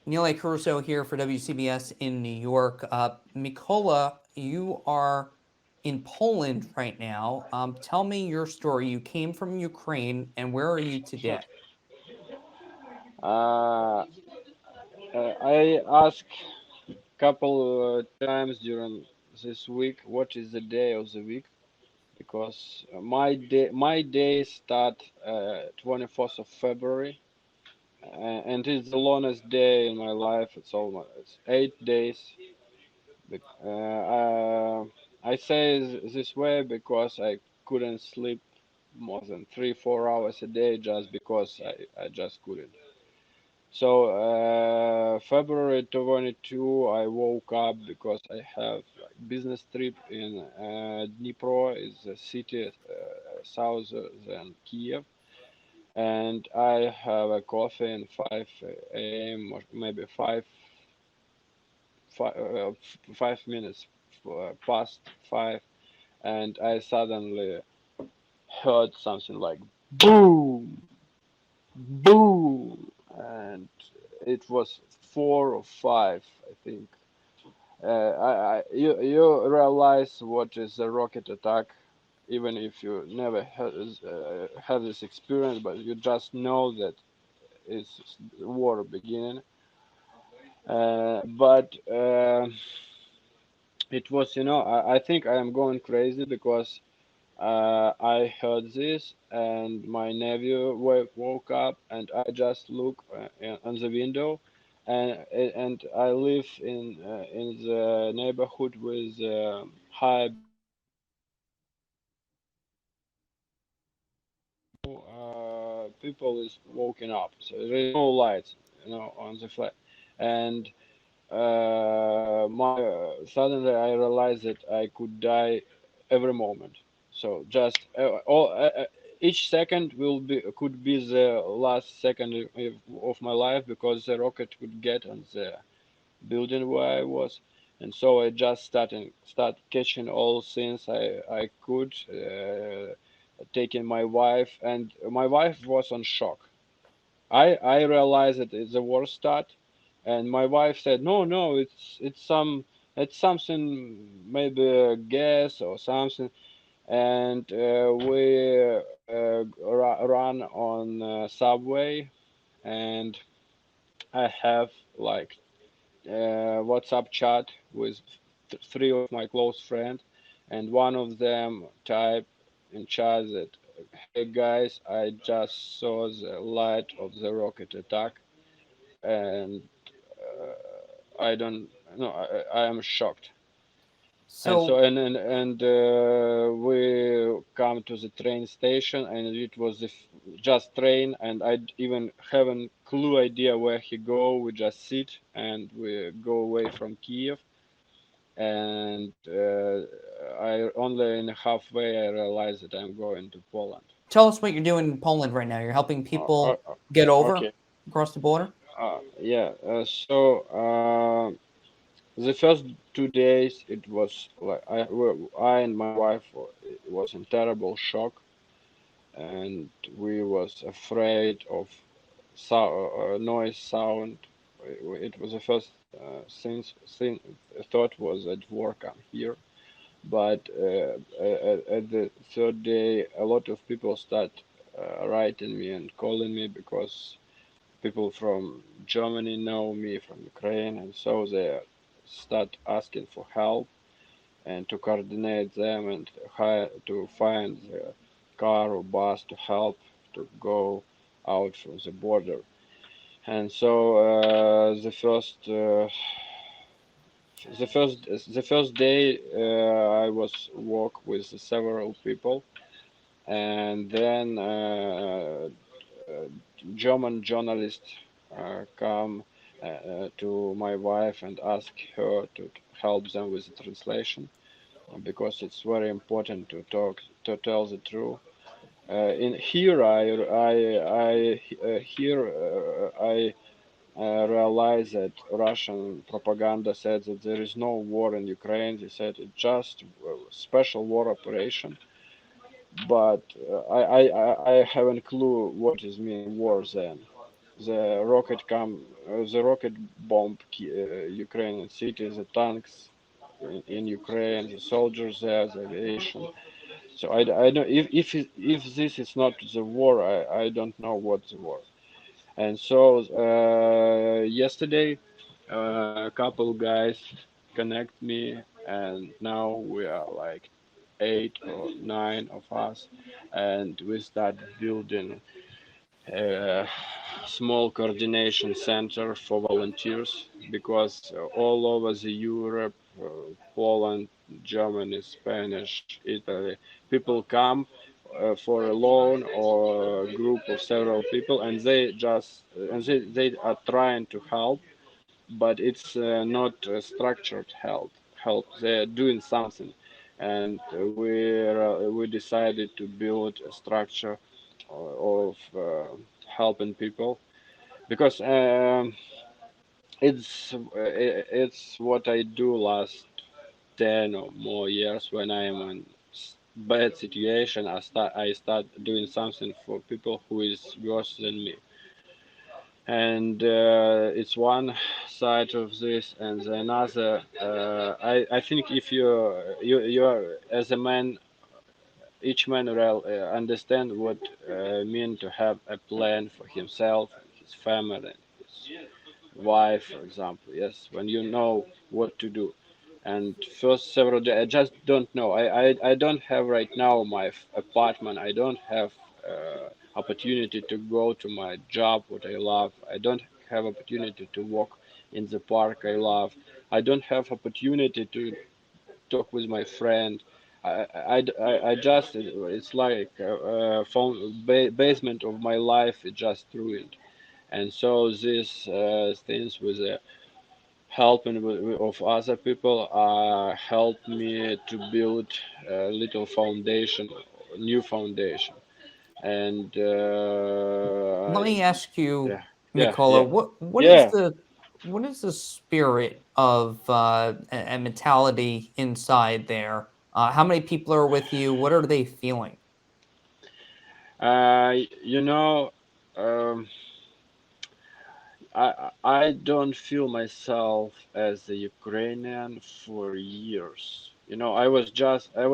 Neil Carousso here for WCBS in New York. Mykola, you are in Poland right now. Tell me your story. You came from Ukraine, and where are you today? Uh, I asked couple times during this week what is the day of the week because my day start 24th of February and it's the longest day in my life. It's 8 days. I say this way because I couldn't sleep more than 3-4 hours a day just because I just couldn't. So February 22, I woke up because I have like business trip in Dnipro, is a city south than Kyiv, and I have a coffee in 5 a.m. or maybe 5 minutes past 5, and I suddenly heard something like boom, boom, and it was 4 or 5, I think. You realize what is a rocket attack, even if you never have this experience, but you just know that it's war beginning. But it was, I think I am going crazy because I heard this, and my nephew woke up, and I just look on the window, and I live in the neighborhood with high people is waking up, so there is no lights, on the flat, and suddenly I realized that I could die every moment. So just each second will be could be the last second of my life because the rocket would get on the building where I was, and so I just start catching all things I could, taking my wife, and my wife was on shock. I realized that it's the war start, and my wife said, "No, no, it's something, maybe a gas or something." And we run on subway, and I have like WhatsApp chat with three of my close friends, and one of them typed in chat that, "Hey guys, I just saw the light of the rocket attack, and I don't know, I am shocked." And so So, we come to the train station, and it was just train, and I even haven't clue idea where he go. We just sit and we go away from Kiev, and I only in halfway I realized that I'm going to Poland. tell us what you're doing in Poland right now. You're helping Uh, uh, people uh, get over okay. across the border? Yeah. The first 2 days it was like I and my wife was in terrible shock, and we was afraid of noise sound. It was the first thing thought was that war come here. But at the third day, a lot of people start writing me and calling me because people from Germany know me from Ukraine, and so they start asking for help and to coordinate them and hire to find the car or bus to help to go out from the border. And so the first day I was walk with several people, and then German journalists come to my wife and ask her to help them with the translation because it's very important to tell the truth. In here, I realize that Russian propaganda said that there is no war in Ukraine. They said it's just a special war operation, but I haven't clue what is mean war then. the rocket bomb Ukrainian cities, the tanks in Ukraine, the soldiers there, the aviation. So I don't if this is not the war, I don't know what's the war. And so yesterday, a couple guys connect me, and now we are like 8 or 9 of us, and we start building a small coordination center for volunteers because all over the Europe, Poland, Germany, Spanish, Italy, people come for a loan or a group of several people, and they are trying to help, but it's not structured help. They're doing something, and we decided to build a structure of helping people because it's what I do last 10 or more years. When I am in bad situation, I start doing something for people who is worse than me, and it's one side of this, and the another. I think if you are as a man, each man will understand what mean to have a plan for himself, his family, his wife, for example. Yes, when you know what to do. And first several days, I just don't know. I don't have right now my apartment. I don't have opportunity to go to my job, what I love. I don't have opportunity to walk in the park I love. I don't have opportunity to talk with my friend. I just it's like basement of my life is just ruined, and so these things with the helping of other people helped me to build a little foundation, new foundation, and Let me ask you, yeah, yeah, Mykola, yeah, what is yeah. the spirit of and mentality inside there? How many people are with you? What are they feeling? You know. Um, I don't feel myself as a Ukrainian for years. You know, I was just a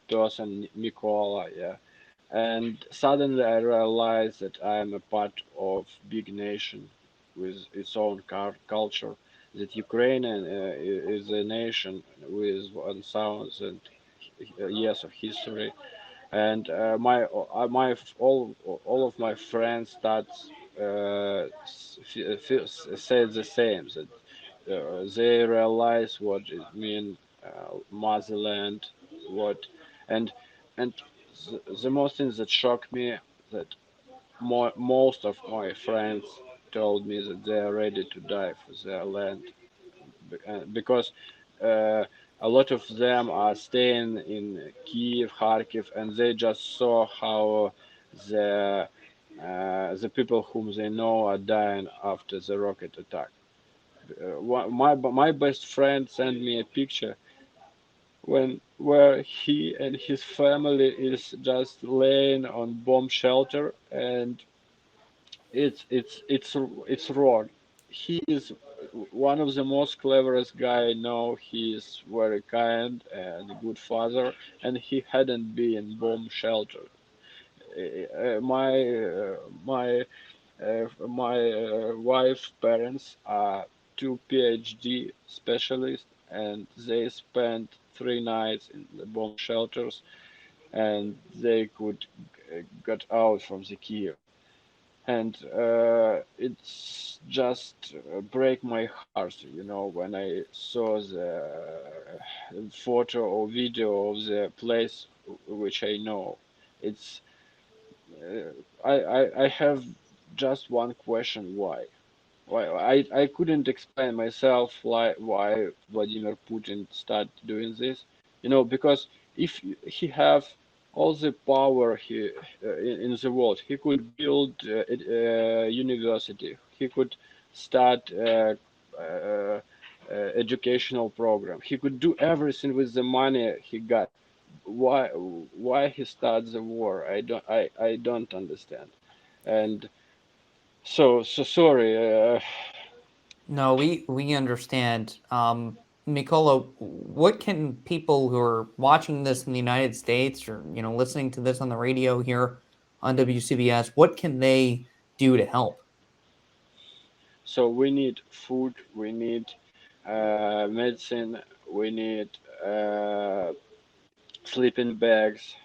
person, Mykola, yeah. And suddenly I realized that I am a part of big nation with its own culture. That Ukraine is a nation with 1,000 years of history, and all of my friends start say the same, that they realize what it means motherland, what and and the most thing that shocked me, that most of my friends told me that they are ready to die for their land, because uh, a lot of them are staying in Kyiv, Kharkiv, and they just saw how the people whom they know are dying after the rocket attack. My best friend sent me a picture when where he and his family is just laying on bomb shelter, and it's wrong. He is one of the most cleverest guy I know. He is very kind and a good father, and he hadn't been bomb shelter. My wife parents are two PhD specialists, and they spent 3 nights in the bomb shelters, and they could get out from the Kiev, and it's just break my heart, when I saw the photo or video of the place which I know. It's I have just one question: why I couldn't explain myself why Vladimir Putin started doing this, because if he have all the power in the world, he could build a university, he could start uh, educational program, he could do everything with the money he got. Why he starts the war? I don't understand. And So sorry. No, we understand. Mykola, what can people who are watching this in the United States or listening to this on the radio here on WCBS, what can they do to help? So we need food. We need medicine. We need uh, sleeping bags.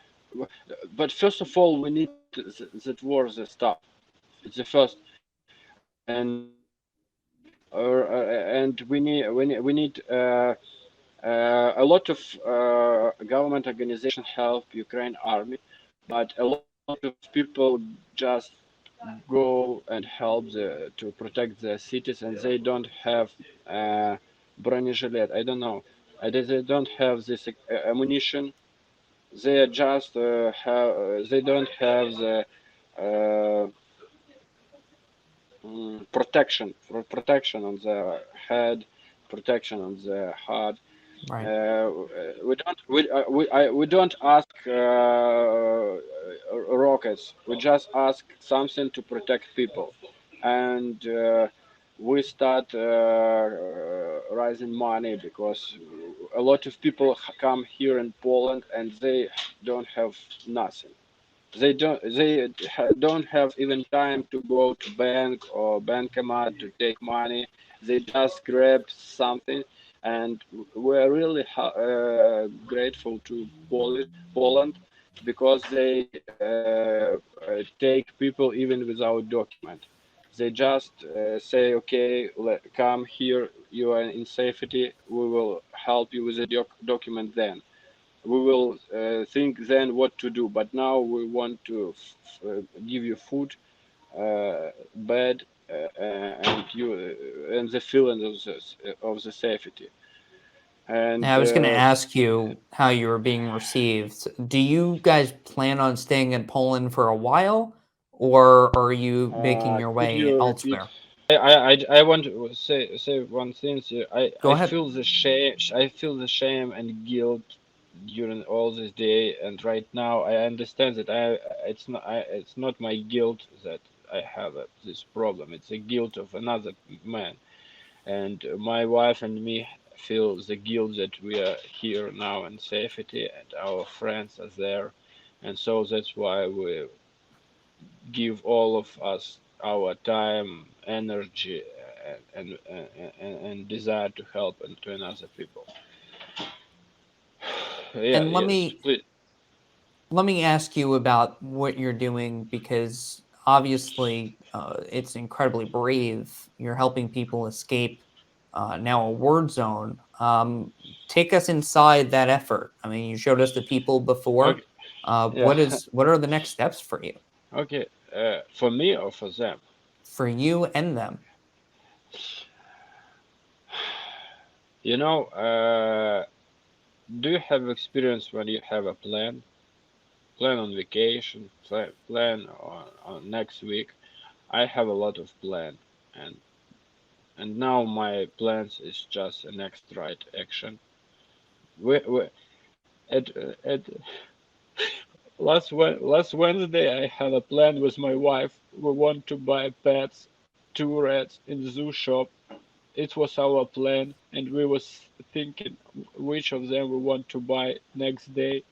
But first of all, we need that war the stuff. It's the first, and we need a lot of government organization help Ukraine army, but a lot of people just go and help to protect the cities, and they don't have uh, bronezhilet. I don't know. They don't have this ammunition. They just they don't have the uh, protection on the head, protection on the heart. Right. We don't ask rockets. We just ask something to protect people, and we start raising money because a lot of people come here in Poland and they don't have nothing. They don't have even time to go to bank or bankomat to take money. They just grab something, and we're really grateful to Poland because they take people even without document. They just say, okay, come here, you are in safety, we will help you with the document then. We will think then what to do. But now we want to give you food, bed, and the feeling of the safety. Now, And I was going to ask you how you were being received. Do you guys plan on staying in Poland for a while, or are you making your could way you repeat? elsewhere? I want to say one thing here. Go I ahead. feel the shame. I feel the shame and guilt during all this day, and right now I understand that it's not my guilt that I have this problem. It's the guilt of another man, and my wife and me feel the guilt that we are here now in safety and our friends are there, and so that's why we give all of us our time, energy, and desire to help and to another people. Yeah, And let yes, me please. let me ask you about what you're doing because obviously it's incredibly brave. You're helping people escape now a word zone. Take us inside that effort. I mean, you showed us the people before. Okay, yeah, What are the next steps for you, okay. For me or for them? for you and them? You know, do you have experience when you have a plan on vacation, plan on next week? I have a lot of plan, and now my plans is just a next right action. We at last Wednesday I had a plan with my wife. We want to buy pets, two rats in the zoo shop. It was our plan, and we was thinking which of them we want to buy next day.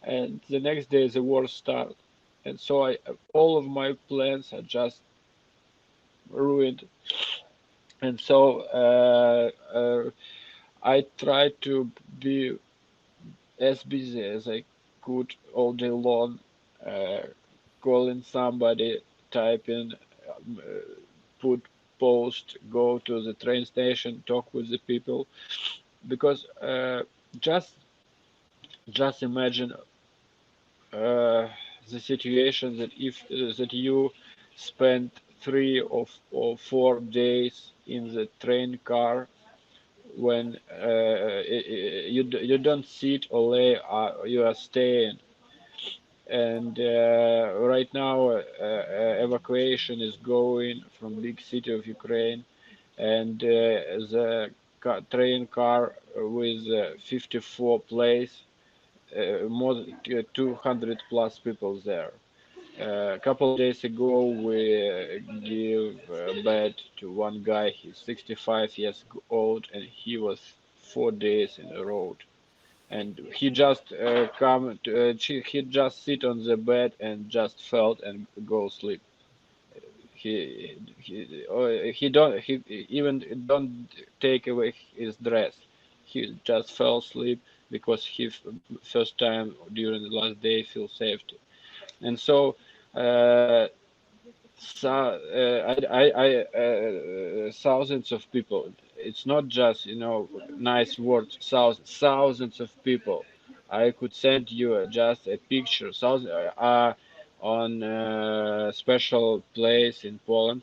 And the next day the war started, and so I all of my plans are just ruined. And so I tried to be as busy as I could all day long, uh, calling somebody, typing, put post, go to the train station, talk with the people, because just just imagine the situation that if that you spend 3 or 4 days in the train car when you don't sit or lay, you are staying. And right now, evacuation is going from big city of Ukraine, and the train car with 54 place, more than 200 plus people there. A couple of days ago, we give bed to one guy. He's 65 years old, and he was 4 days in the road. And he just he just sit on the bed and just felt and go sleep. He don't he even don't take away his dress. He just fell asleep because he first time during the last day feel safety. And so uh, thousands of people. It's not just nice words. Thousands of people. I could send you just a picture. Thousands on a special place in Poland,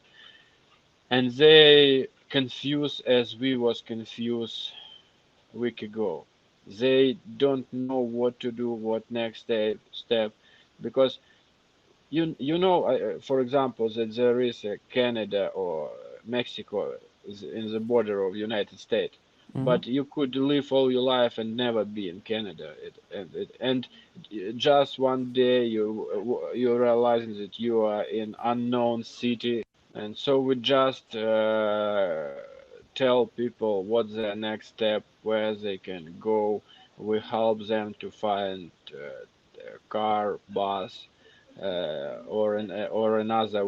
and they confused as we was confused a week ago. They don't know what to do, what next step, because for example, that there is a Canada or Mexico is in the border of United States, Hmm. but you could live all your life and never be in Canada. And just one day you realizing that you are in unknown city, and so we just tell people what's their next step, where they can go. We help them to find a car, bus, or another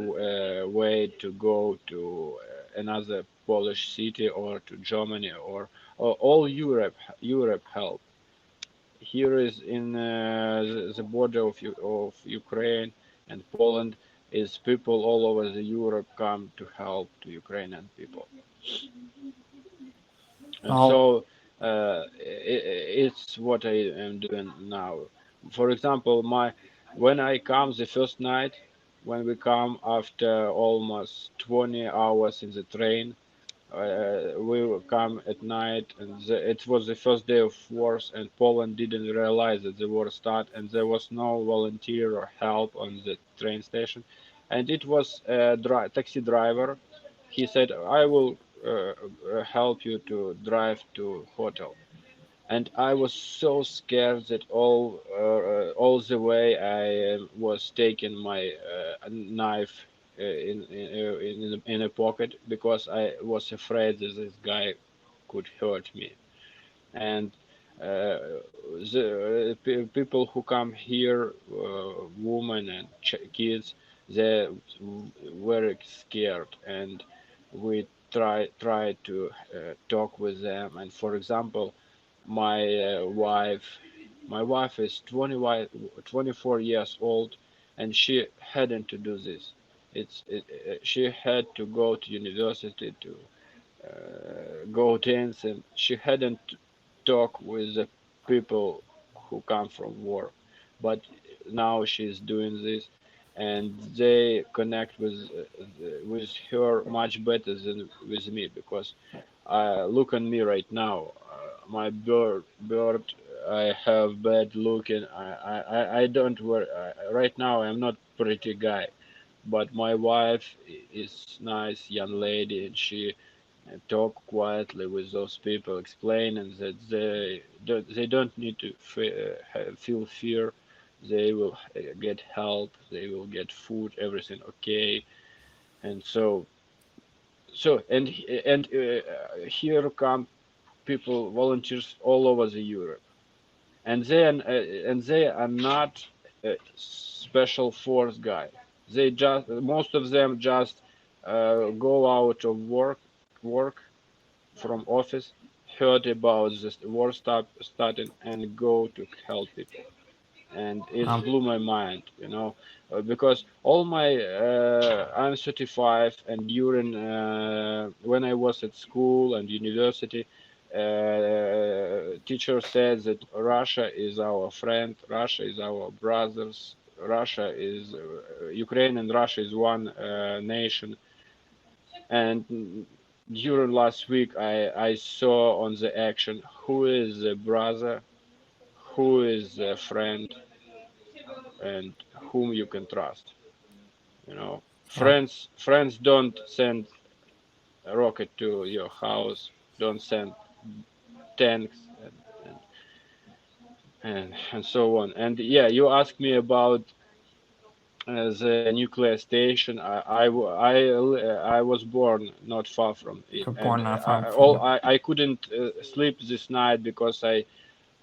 way to go to another Polish city or to Germany or all Europe help. Here is in the border of Ukraine and Poland is people all over the Europe come to help to Ukrainian people. And Well, so it's what I am doing now. For example, my when I come the first night, when we come after almost 20 hours in the train, we will come at night, and it was the first day of wars, and Poland didn't realize that the war started, and there was no volunteer or help on the train station, and it was a taxi driver. He said, "I will help you to drive to hotel." And I was so scared that all the way I was taking my knife in a pocket because I was afraid that this guy could hurt me. And the people who come here, women and kids, they very scared, and we try to talk with them. And for example, my wife is 24 years old, and she hadn't to do this. She had to go to university to go dance, and she hadn't talk with the people who come from war, but now she's doing this, and they connect with her much better than with me because look on me right now. My bird, I have bad looking. I don't wear. Right now, I'm not pretty guy, but my wife is nice young lady, and she talk quietly with those people, explaining that they don't need to feel fear. They will get help. They will get food. Everything okay. And and here come people, volunteers all over the Europe, and they are not special force guy. They just most of them just go out of work from office, heard about this war starting, and go to help people. And it um, blew my mind, because all my I'm 35, and during when I was at school and university, teacher said that Russia is our friend, Russia is our brothers, Russia is Ukraine and Russia is one nation. And during last week, I saw on the action who is a brother, who is a friend, and whom you can trust. well, Friends don't send a rocket to your house, don't send tanks, and so on. And yeah, you asked me about the nuclear station. I was born not far from it, You're and born not far from. I couldn't sleep this night because I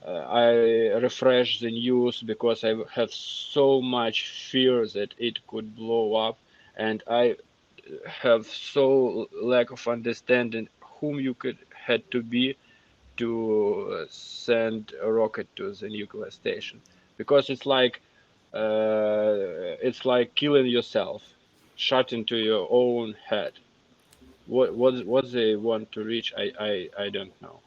refreshed the news because I have so much fear that it could blow up, and I have so lack of understanding whom you could had to be to send a rocket to the nuclear station, because it's like killing yourself, shot into your own head. What they want to reach, I don't know.